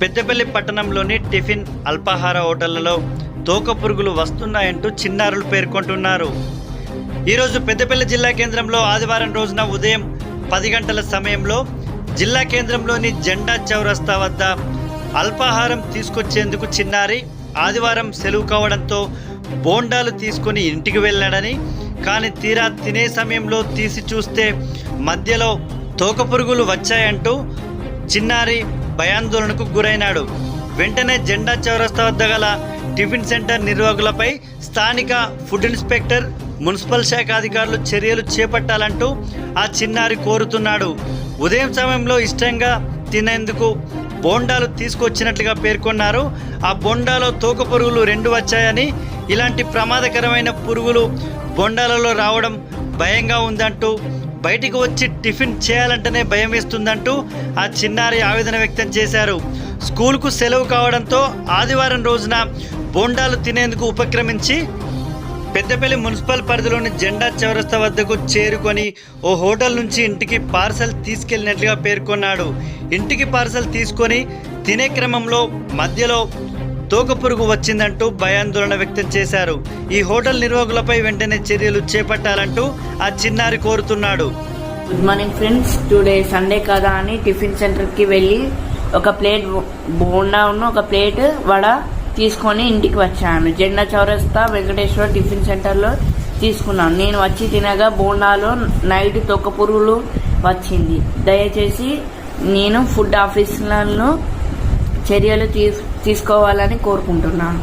పెద్దపల్లి పట్టణంలోని టిఫిన్ అల్పాహార హోటళ్లలో తోకపురుగులు వస్తున్నాయంటూ చిన్నారులు పేర్కొంటున్నారు. ఈరోజు పెద్దపల్లి జిల్లా కేంద్రంలో ఆదివారం రోజున ఉదయం 10 గంటల సమయంలో జిల్లా కేంద్రంలోని జెండా చౌరస్తా వద్ద అల్పాహారం తీసుకొచ్చేందుకు చిన్నారి ఆదివారం సెలవు కావడంతో బోండాలు తీసుకొని ఇంటికి వెళ్ళాడని, కానీ తీరా తినే సమయంలో తీసి చూస్తే మధ్యలో తోకపురుగులు వచ్చాయంటూ చిన్నారి భయాందోళనకు గురైనాడు. వెంటనే జెండా చౌరస్తా వద్ద గల టిఫిన్ సెంటర్ నిర్వాహకులపై స్థానిక ఫుడ్ ఇన్స్పెక్టర్, మున్సిపల్ శాఖ అధికారులు చర్యలు చేపట్టాలంటూ ఆ చిన్నారి కోరుతున్నాడు. ఉదయం సమయంలో ఇష్టంగా తినేందుకు బోండాలు తీసుకొచ్చినట్లుగా పేర్కొన్నారు. ఆ బోండాలో తోక పురుగులు 2 వచ్చాయని, ఇలాంటి ప్రమాదకరమైన పురుగులు బోండాలలో రావడం భయంగా ఉందంటూ, బయటికి వచ్చి టిఫిన్ చేయాలంటేనే భయం వేస్తుందంటూ ఆ చిన్నారి ఆవేదన వ్యక్తం చేశారు. స్కూల్కు సెలవు కావడంతో ఆదివారం రోజున బోండాలు తినేందుకు ఉపక్రమించి పెద్దపల్లి మున్సిపల్ పరిధిలోని జెండా చౌరస్తా వద్దకు చేరుకొని ఓ హోటల్ నుంచి ఇంటికి పార్సల్ తీసుకెళ్లినట్లుగా పేర్కొన్నాడు. ఇంటికి పార్సల్ తీసుకొని తినే క్రమంలో మధ్యలో తోకపురుగు వచ్చిందంటూ భయాందోళన వ్యక్తం చేశారు. ఈ హోటల్ నిర్వాహకులపై వెంటనే చర్యలు చేపట్టాలంటూ ఆ చిన్నారి కోరుతున్నాడు. Good morning friends, today Sunday కదా అని టిఫిన్ సెంటర్కి వెళ్ళి ఒక ప్లేట్ బోండా ఉన్న ఒక ప్లేట్ వడ తీసుకొని ఇంటికి వచ్చాను. జెండా చౌరస్తా వెంకటేశ్వర టిఫిన్ సెంటర్లో తీసుకున్నాను. నేను వచ్చి తినగా బోండాలో నైట్ తొక్కపురుగులు వచ్చింది. దయచేసి నేను ఫుడ్ ఆఫీసర్లను చర్యలు తీసుకోవాలని కోరుకుంటున్నాను.